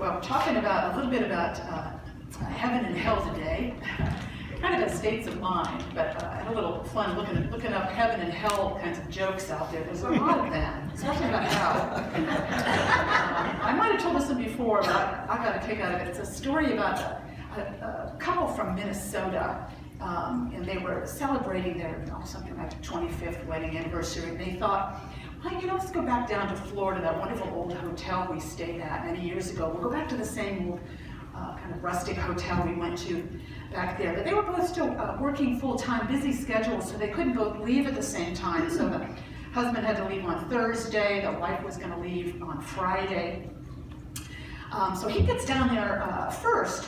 Well, talking about a little bit about heaven and hell today, kind of in states of mind, but I had a little fun looking up heaven and hell kinds of jokes out there. There's a lot of them, especially about hell. I might have told this one before, but I got a kick out of it. It's a story about a couple from Minnesota, and they were celebrating their something like 25th wedding anniversary, and they thought, well, let's go back down to Florida, that wonderful old hotel we stayed at many years ago. We'll go back to the same old kind of rustic hotel we went to back there. But they were both still working full-time, busy schedules, so they couldn't both leave at the same time. So the husband had to leave on Thursday, the wife was going to leave on Friday. So he gets down there first,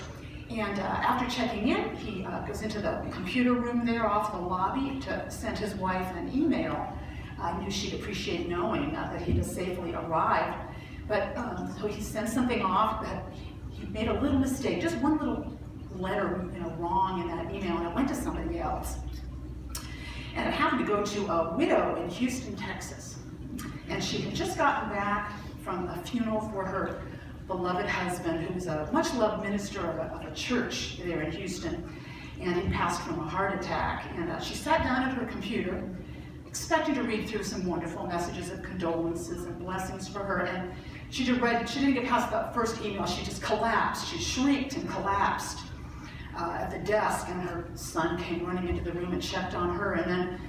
and after checking in, he goes into the computer room there off the lobby to send his wife an email. I knew she'd appreciate knowing that he had safely arrived. But so he sent something off that he made a little mistake, just one little letter wrong in that email, and it went to somebody else. And it happened to go to a widow in Houston, Texas. And she had just gotten back from a funeral for her beloved husband, who was a much-loved minister of a church there in Houston, and he passed from a heart attack. And she sat down at her computer, expecting to read through some wonderful messages of condolences and blessings for her, and she didn't get past the first email. She just collapsed. She shrieked and collapsed at the desk, and her son came running into the room and checked on her, and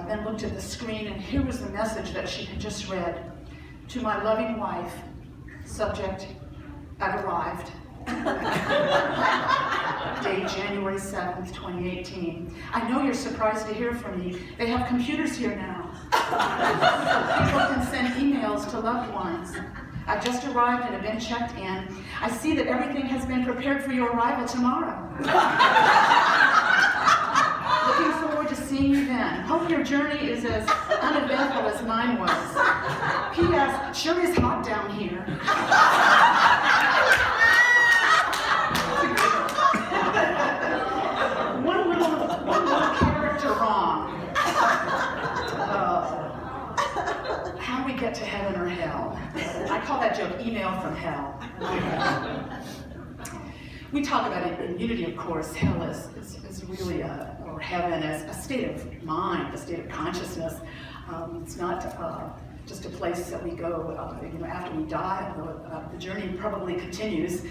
then looked at the screen, and here was the message that she had just read. To my loving wife, subject, I've arrived. Date January 7th, 2018. I know you're surprised to hear from me. They have computers here now. People can send emails to loved ones. I've just arrived and have been checked in. I see that everything has been prepared for your arrival tomorrow. Looking forward to seeing you then. Hope your journey is as uneventful as mine was. P.S. Sure is hot down here. One little character wrong. How we get to heaven or hell. I call that joke email from hell. We talk about it in Unity, of course. Hell is really, or heaven as a state of mind, a state of consciousness. It's not just a place that we go after we die, although the journey probably continues.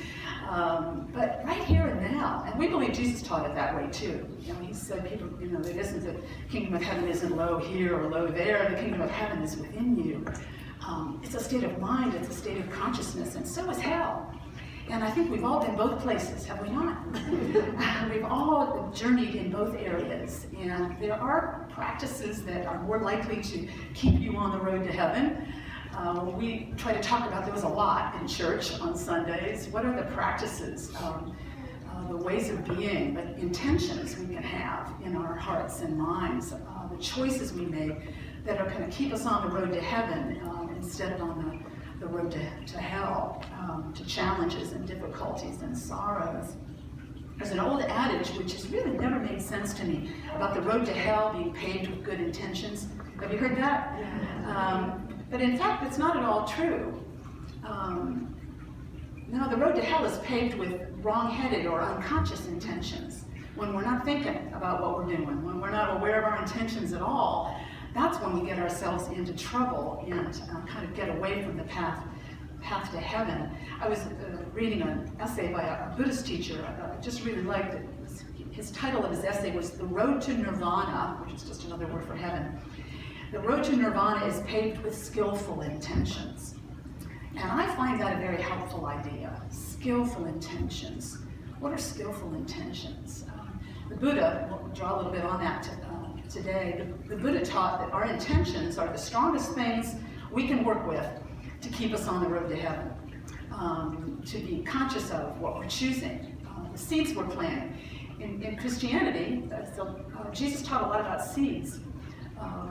But right here and now, and we believe Jesus taught it that way too. He said, people, it isn't the kingdom of heaven isn't low here or low there. The kingdom of heaven is within you. It's a state of mind. It's a state of consciousness, and so is hell. And I think we've all been both places, have we not? We've all journeyed in both areas, and there are practices that are more likely to keep you on the road to heaven. We try to talk about those a lot in church on Sundays. What are the practices, the ways of being, the intentions we can have in our hearts and minds, the choices we make that are going to keep us on the road to heaven instead of on the road to hell, to challenges and difficulties and sorrows. There's an old adage which has really never made sense to me about the road to hell being paved with good intentions. Have you heard that? But in fact, it's not at all true. No, the road to hell is paved with wrong-headed or unconscious intentions. When we're not thinking about what we're doing, when we're not aware of our intentions at all, that's when we get ourselves into trouble and kind of get away from the path to heaven. I was reading an essay by a Buddhist teacher. I just really liked it. His title of his essay was The Road to Nirvana, which is just another word for heaven. The road to nirvana is paved with skillful intentions. And I find that a very helpful idea. Skillful intentions. What are skillful intentions? The Buddha, we'll draw a little bit on that today. The Buddha taught that our intentions are the strongest things we can work with to keep us on the road to heaven, to be conscious of what we're choosing, the seeds we're planting. In Christianity, Jesus taught a lot about seeds,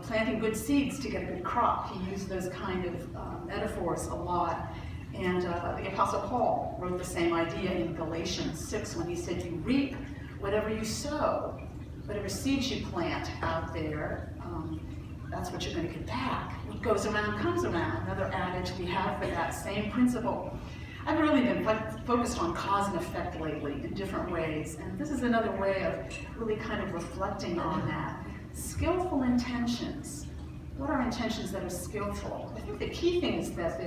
planting good seeds to get a good crop. He used those kind of metaphors a lot. And the Apostle Paul wrote the same idea in Galatians 6 when he said, you reap whatever you sow. Whatever seeds you plant out there, that's what you're going to get back. What goes around comes around. Another adage we have for that same principle. I've really been focused on cause and effect lately in different ways, and this is another way of really kind of reflecting on that. Skillful intentions. What are intentions that are skillful? I think the key thing is that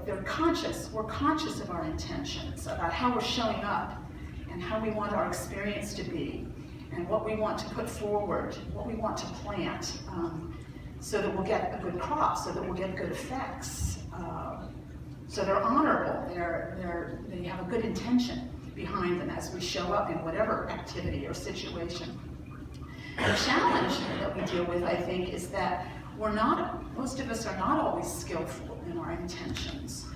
they're conscious. We're conscious of our intentions, about how we're showing up and how we want our experience to be, and what we want to put forward, what we want to plant, so that we'll get a good crop, so that we'll get good effects. So they're honorable, they have a good intention behind them as we show up in whatever activity or situation. The challenge that we deal with, I think, is that most of us are not always skillful in our intentions.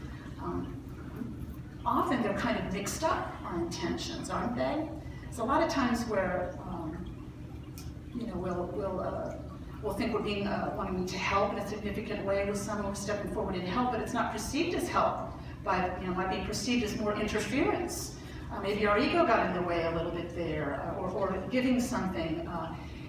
Often they're kind of mixed up, our intentions, aren't they? There's a lot of times where we'll think we're being wanting to help in a significant way with someone, we're stepping forward in help, but it's not perceived as help. Might be perceived as more interference. Maybe our ego got in the way a little bit there, or giving something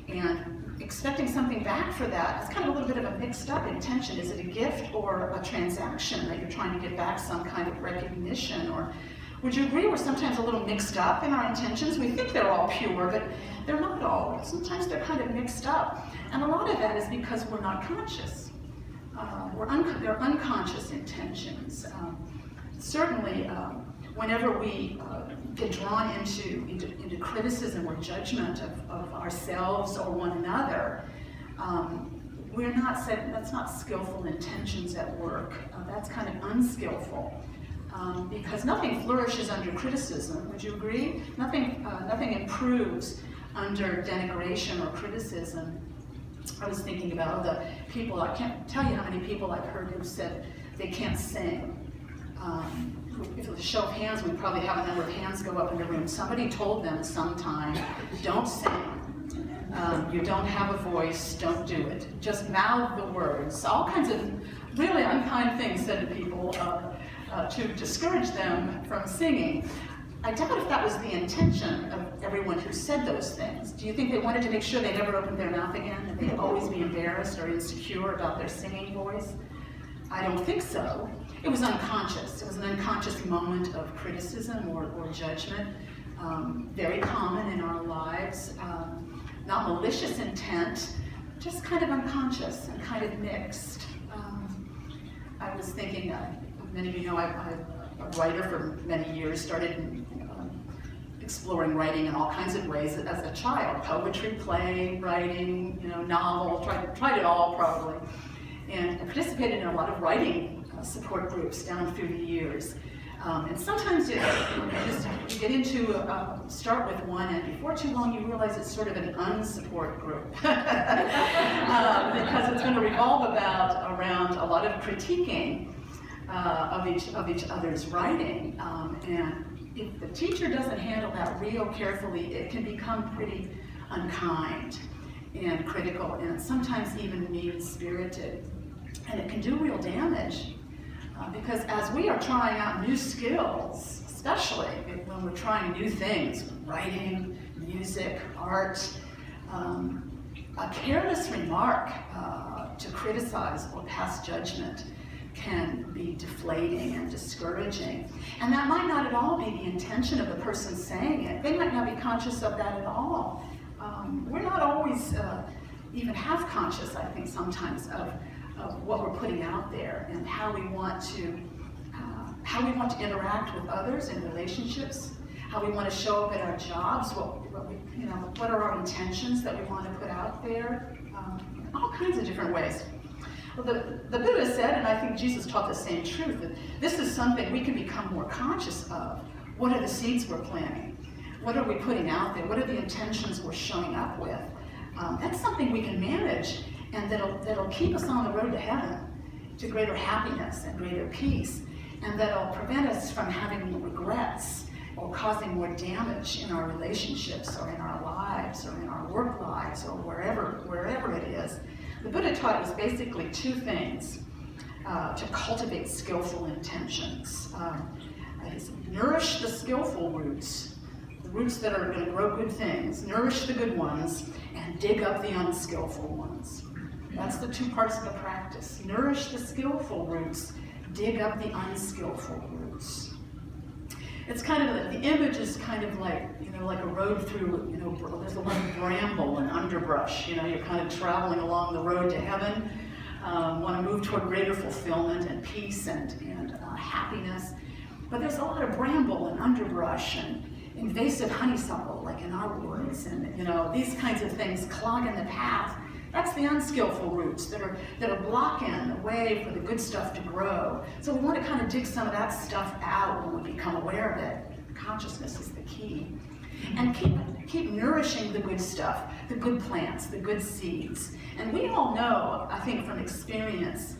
and expecting something back for that. It's kind of a little bit of a mixed up intention. Is it a gift or a transaction that you're trying to get back some kind of recognition? Or would you agree we're sometimes a little mixed up in our intentions? We think they're all pure, but they're not all. Sometimes they're kind of mixed up. And a lot of that is because we're not conscious. They're unconscious intentions. Certainly, whenever we get drawn into criticism or judgment of ourselves or one another, that's not skillful intentions at work. That's kind of unskillful. Because nothing flourishes under criticism, would you agree? Nothing improves under denigration or criticism. I was thinking about the people, I can't tell you how many people I've heard who said they can't sing. If it was a show of hands, we'd probably have a number of hands go up in the room. Somebody told them sometime, don't sing. You don't have a voice, don't do it. Just mouth the words. All kinds of really unkind things said to people to discourage them from singing. I doubt if that was the intention of everyone who said those things. Do you think they wanted to make sure they never opened their mouth again, that they'd always be embarrassed or insecure about their singing voice? I don't think so. It was unconscious. It was an unconscious moment of criticism or judgment, very common in our lives. Not malicious intent, just kind of unconscious and kind of mixed. I was thinking, many of you know I'm a writer for many years, started exploring writing in all kinds of ways as a child. Poetry, play, writing, novel, tried it all probably. And I participated in a lot of writing support groups down through the years. And sometimes you get into, start with one, and before too long you realize it's sort of an unsupport group. Because it's going to revolve around a lot of critiquing of each other's writing. And if the teacher doesn't handle that real carefully, it can become pretty unkind and critical, and sometimes even mean-spirited. And it can do real damage. Because as we are trying out new skills, especially when we're trying new things, writing, music, art, a careless remark to criticize or pass judgment can be deflating and discouraging. And that might not at all be the intention of the person saying it. They might not be conscious of that at all. We're not always even half conscious, I think, sometimes of what we're putting out there and how we want to interact with others in relationships, how we want to show up at our jobs, what are our intentions that we want to put out there, all kinds of different ways. Well, the Buddha said, and I think Jesus taught the same truth, that this is something we can become more conscious of. What are the seeds we're planting? What are we putting out there? What are the intentions we're showing up with? That's something we can manage, and that'll keep us on the road to heaven, to greater happiness and greater peace, and that'll prevent us from having regrets or causing more damage in our relationships or in our lives or in our work lives or wherever it is. The Buddha taught us basically two things to cultivate skillful intentions. Nourish the skillful roots, the roots that are going to grow good things, nourish the good ones, and dig up the unskillful ones. That's the two parts of the practice. Nourish the skillful roots, dig up the unskillful roots. It's kind of, the image is kind of like, like a road through, there's a lot of bramble and underbrush. You're kind of traveling along the road to heaven, want to move toward greater fulfillment and peace and happiness. But there's a lot of bramble and underbrush and invasive honeysuckle, like in our woods, and these kinds of things clogging the path. That's the unskillful roots that are blocking the way for the good stuff to grow. So we want to kind of dig some of that stuff out when we become aware of it. Consciousness is the key. And keep nourishing the good stuff, the good plants, the good seeds. And we all know, I think from experience,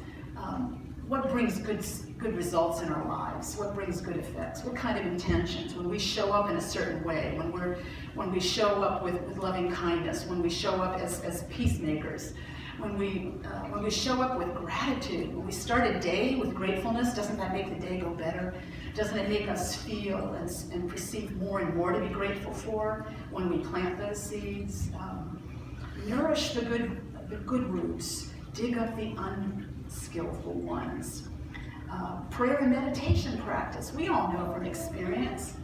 what brings good results in our lives, what brings good effects, what kind of intentions, when we show up in a certain way, when we show up with loving kindness, when we show up as peacemakers, when we show up with gratitude, when we start a day with gratefulness, doesn't that make the day go better? Doesn't it make us feel and perceive more and more to be grateful for when we plant those seeds? Nourish the good roots, dig up the unskillful ones. Prayer and meditation practice. We all know from experience,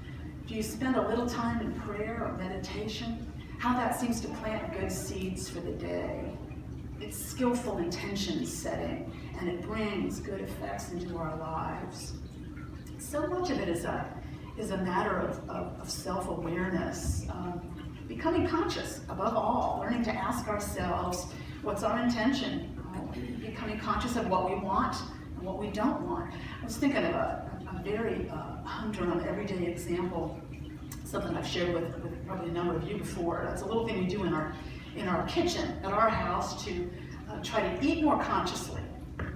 if you spend a little time in prayer or meditation, how that seems to plant good seeds for the day. It's skillful intention setting, and it brings good effects into our lives. So much of it is a matter of self-awareness, becoming conscious above all, learning to ask ourselves, what's our intention? Becoming conscious of what we want and what we don't want. I was thinking of a very humdrum, everyday example, something I've shared with probably a number of you before. That's a little thing we do in our kitchen at our house to try to eat more consciously,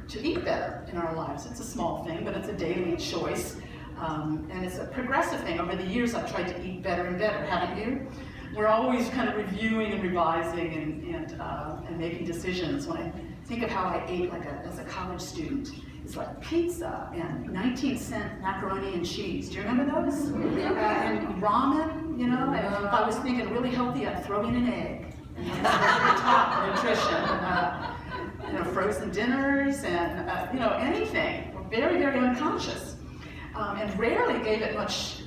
to eat better in our lives. It's a small thing, but it's a daily choice. And it's a progressive thing. Over the years, I've tried to eat better and better, haven't you? We're always kind of reviewing and revising and making decisions. When I think of how I ate as a college student, it's like pizza and 19-cent macaroni and cheese. Do you remember those? And ramen, and if I was thinking really healthy, I'd throw in an egg. And that's top nutrition. Frozen dinners and, anything. We're very, very unconscious. And rarely gave it much,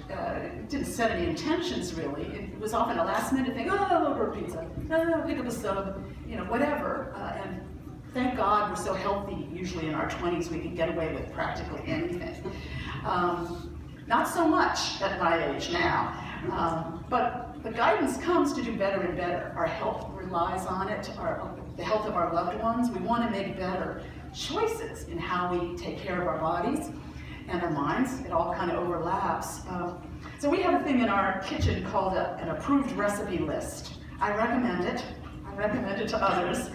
didn't set any intentions really. It was often a last minute thing, order pizza, pick up a sub, whatever. And thank God we're so healthy, usually in our 20s, we can get away with practically anything. Not so much at my age now, but the guidance comes to do better and better. Our health relies on it, the health of our loved ones. We want to make better choices in how we take care of our bodies and our minds. It all kind of overlaps. So we have a thing in our kitchen called an approved recipe list. I recommend it. I recommend it to others.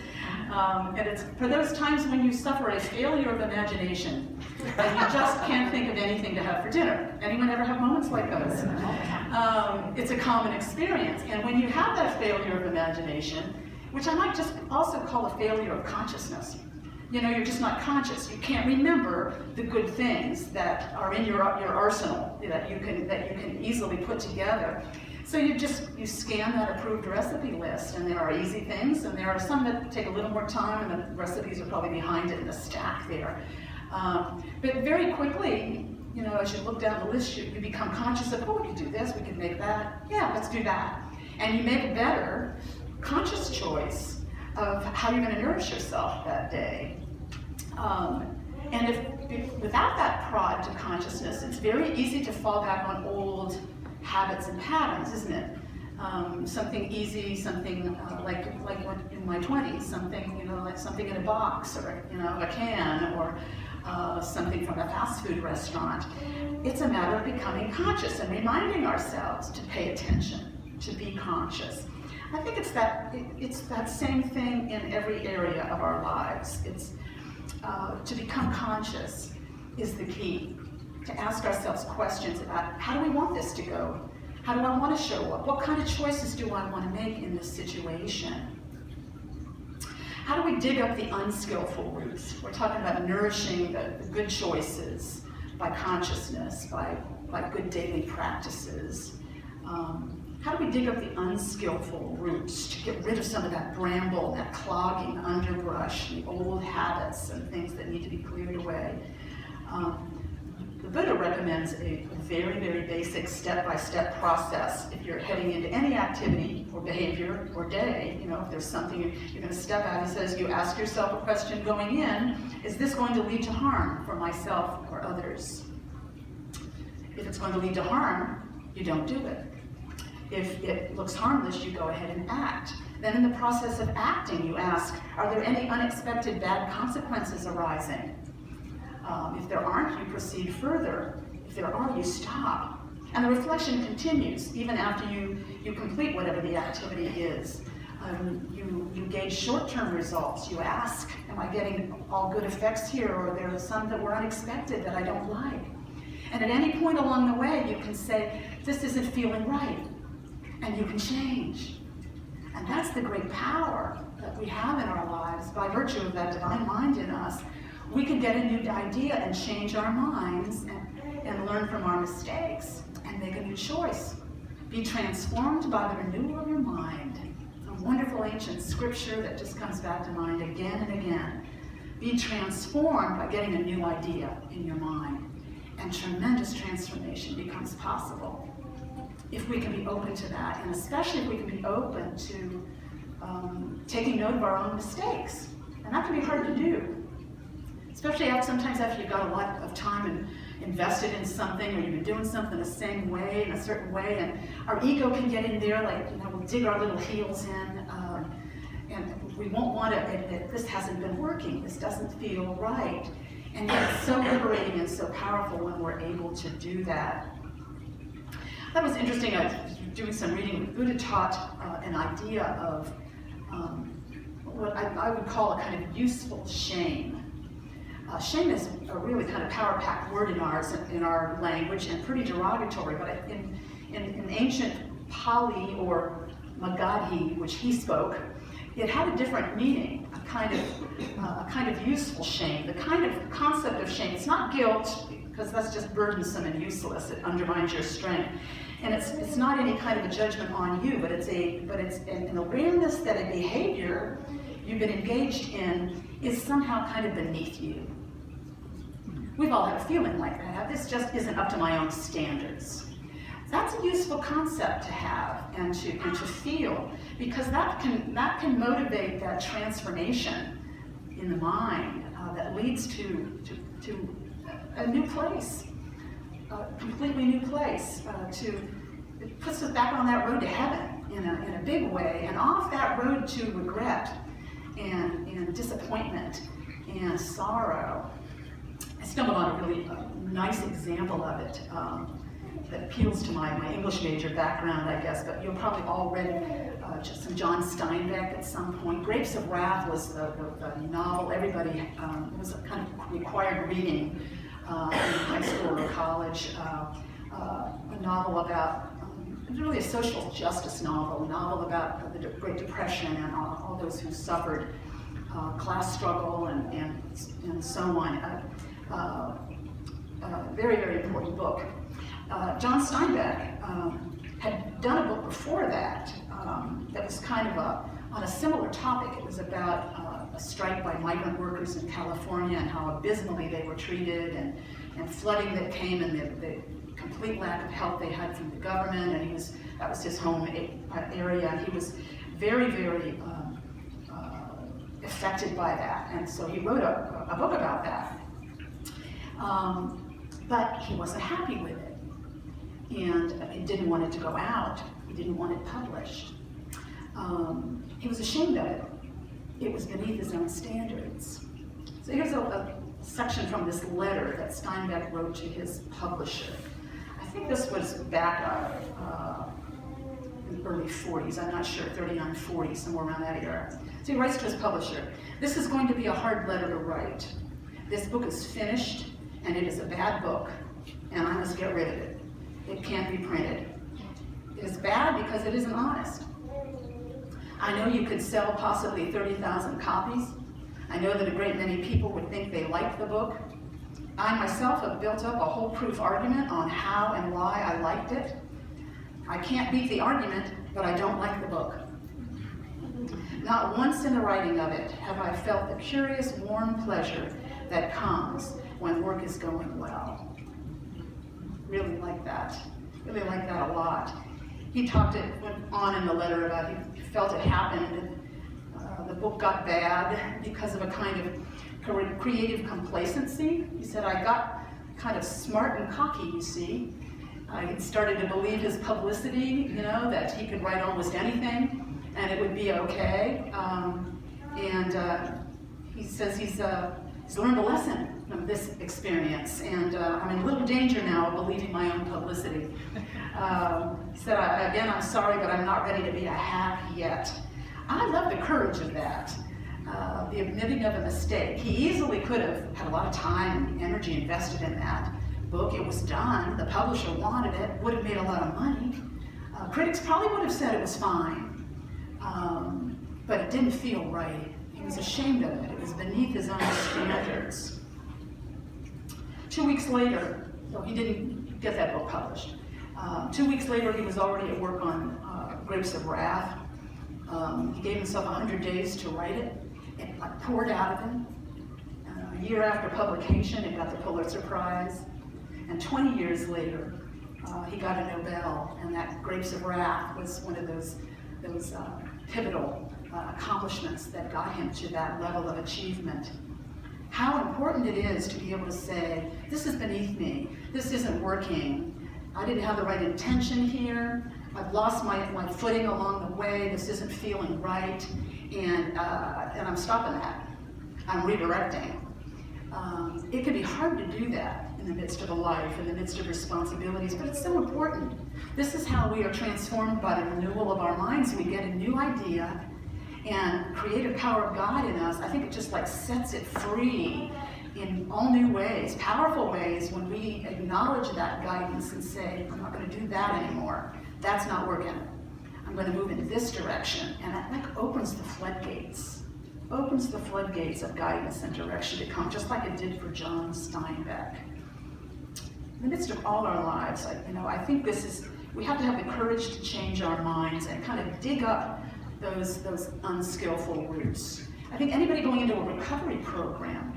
And it's for those times when you suffer a failure of imagination and you just can't think of anything to have for dinner. Anyone ever have moments like those? It's a common experience. And when you have that failure of imagination, which I might just also call a failure of consciousness, you're just not conscious. You can't remember the good things that are in your arsenal that you can easily put together. So you scan that approved recipe list, and there are easy things, and there are some that take a little more time, and the recipes are probably behind it in the stack there. But very quickly, as you look down the list, you become conscious of, we could do this, we could make that. Yeah, let's do that. And you make a better, conscious choice of how you're going to nourish yourself that day. And if without that prod to consciousness, it's very easy to fall back on old habits and patterns, isn't it? Something easy, something like in my 20s, something like something in a box or a can or something from a fast food restaurant. It's a matter of becoming conscious and reminding ourselves to pay attention, to be conscious. I think it's that same thing in every area of our lives. It's to become conscious is the key. To ask ourselves questions about how do we want this to go? How do I want to show up? What kind of choices do I want to make in this situation? How do we dig up the unskillful roots? We're talking about nourishing the good choices by consciousness, by good daily practices. How do we dig up the unskillful roots to get rid of some of that bramble, that clogging underbrush, the old habits and things that need to be cleared away? The Buddha recommends a very, very basic step-by-step process. If you're heading into any activity or behavior or day, if there's something you're going to step out, he says you ask yourself a question going in, is this going to lead to harm for myself or others? If it's going to lead to harm, you don't do it. If it looks harmless, you go ahead and act. Then in the process of acting, you ask, are there any unexpected bad consequences arising? If there aren't, you proceed further. If there are, you stop. And the reflection continues, even after you complete whatever the activity is. You gauge short-term results. You ask, am I getting all good effects here, or are there some that were unexpected that I don't like? And at any point along the way, you can say, this isn't feeling right, and you can change. And that's the great power that we have in our lives by virtue of that divine mind in us. We can get a new idea and change our minds and learn from our mistakes and make a new choice. Be transformed by the renewal of your mind. A wonderful ancient scripture that just comes back to mind again and again. Be transformed by getting a new idea in your mind. And tremendous transformation becomes possible if we can be open to that, and especially if we can be open to taking note of our own mistakes. And that can be hard to do. Especially sometimes after you've got a lot of time invested in something, or you've been doing something the same way, in a certain way, and our ego can get in there, we'll dig our little heels in, and we won't want to admit this hasn't been working, this doesn't feel right. And yet it's so liberating and so powerful when we're able to do that. That was interesting. I was doing some reading. Buddha taught an idea of what I would call a kind of useful shame. Shame is a really kind of power-packed word in our language, and pretty derogatory, but in ancient Pali or Magadhi, which he spoke, it had a different meaning, a kind of useful shame, the kind of concept of shame. It's not guilt, because that's just burdensome and useless. It undermines your strength, and it's not any kind of a judgment on you, but it's an awareness that a behavior you've been engaged in is somehow kind of beneath you. We've all had a feeling like that. This just isn't up to my own standards. That's a useful concept to have and to feel, because that can motivate that transformation in the mind that leads to a new place, a completely new place. It puts us back on that road to heaven in a big way, and off that road to regret and disappointment and sorrow. I stumbled on a really nice example of it that appeals to my English major background, I guess, but you'll probably all read some John Steinbeck at some point. Grapes of Wrath was the novel everybody, it was a kind of required reading in high school or college, a novel about, really a social justice novel, a novel about the Great Depression and all those who suffered class struggle and so on. Very, very important book. John Steinbeck had done a book before that that was kind of on a similar topic. It was about a strike by migrant workers in California and how abysmally they were treated, and flooding that came, and the complete lack of help they had from the government, and that was his home area, and he was very, very affected by that, and so he wrote a book about that. But he wasn't happy with it, and he didn't want it to go out. He didn't want it published. He was ashamed of it. It was beneath his own standards. So here's a section from this letter that Steinbeck wrote to his publisher. I think this was back in the early 40s, I'm not sure, 39, 40, somewhere around that era. So he writes to his publisher, "This is going to be a hard letter to write. This book is finished, and it is a bad book, and I must get rid of it. It can't be printed. It is bad because it isn't honest. I know you could sell possibly 30,000 copies. I know that a great many people would think they liked the book. I myself have built up a whole proof argument on how and why I liked it. I can't beat the argument, but I don't like the book. Not once in the writing of it have I felt the curious, warm pleasure that comes when work is going well. Really like that. Really like that a lot. He went on in the letter about he felt it happened. The book got bad because of a kind of creative complacency. He said, I got kind of smart and cocky, you see. I started to believe his publicity, that he could write almost anything and it would be okay. He says he's learned a lesson from this experience, and I'm in a little danger now of believing my own publicity. He said, again, I'm sorry, but I'm not ready to be a hack yet. I love the courage of that, the admitting of a mistake. He easily could have had a lot of time and energy invested in that book. It was done. The publisher wanted it, would have made a lot of money. Critics probably would have said it was fine, but it didn't feel right. He was ashamed of it. It was beneath his own standards. 2 weeks later, so he didn't get that book published. 2 weeks later, he was already at work on Grapes of Wrath. He gave himself 100 days to write it. It poured out of him. A year after publication, it got the Pulitzer Prize. And 20 years later, he got a Nobel, and that Grapes of Wrath was one of those pivotal accomplishments that got him to that level of achievement. How important it is to be able to say, this is beneath me, this isn't working, I didn't have the right intention here, I've lost my footing along the way, this isn't feeling right, and I'm stopping that. I'm redirecting. It can be hard to do that in the midst of a life, in the midst of responsibilities, but it's so important. This is how we are transformed by the renewal of our minds. We get a new idea, and creative power of God in us, I think it just sets it free in all new ways, powerful ways, when we acknowledge that guidance and say, I'm not going to do that anymore. That's not working. I'm going to move in this direction. And that opens the floodgates. Opens the floodgates of guidance and direction to come, just like it did for John Steinbeck. In the midst of all our lives, I think we have to have the courage to change our minds and kind of dig up those unskillful roots. I think anybody going into a recovery program,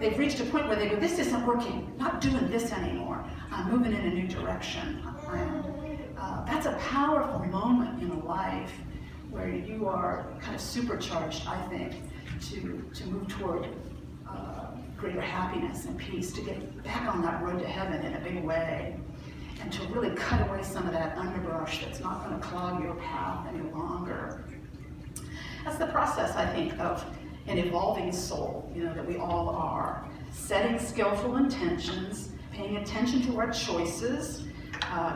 they've reached a point where they go, this isn't working, not doing this anymore. I'm moving in a new direction. That's a powerful moment in a life where you are kind of supercharged, I think, to move toward greater happiness and peace, to get back on that road to heaven in a big way, and to really cut away some of that underbrush that's not going to clog your path any longer. That's the process, I think, of an evolving soul, that we all are. Setting skillful intentions, paying attention to our choices,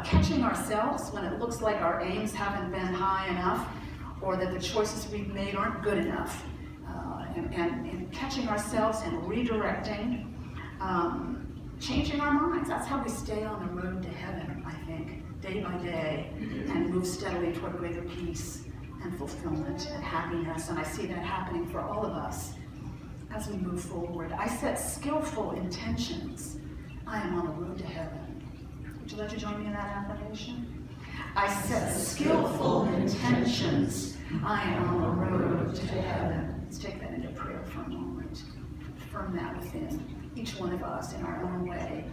catching ourselves when it looks like our aims haven't been high enough, or that the choices we've made aren't good enough, and catching ourselves and redirecting, changing our minds. That's how we stay on the road to heaven, I think, day by day, and move steadily toward greater peace and fulfillment and happiness. And I see that happening for all of us as we move forward. I set skillful intentions. I am on the road to heaven. Would you like to join me in that affirmation? I set skillful intentions. I am on the road to heaven. Let's take that into prayer for a moment. Affirm that within each one of us in our own way,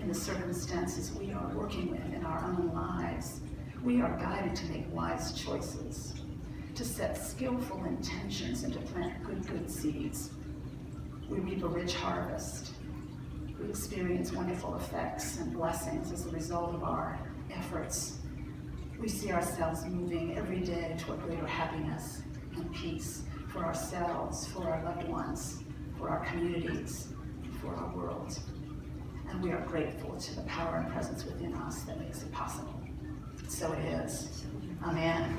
in the circumstances we are working with in our own lives. We are guided to make wise choices, to set skillful intentions, and to plant good seeds. We reap a rich harvest. We experience wonderful effects and blessings as a result of our efforts. We see ourselves moving every day toward greater happiness and peace for ourselves, for our loved ones, for our communities, for our world. And we are grateful to the power and presence within us that makes it possible. So it is. Amen.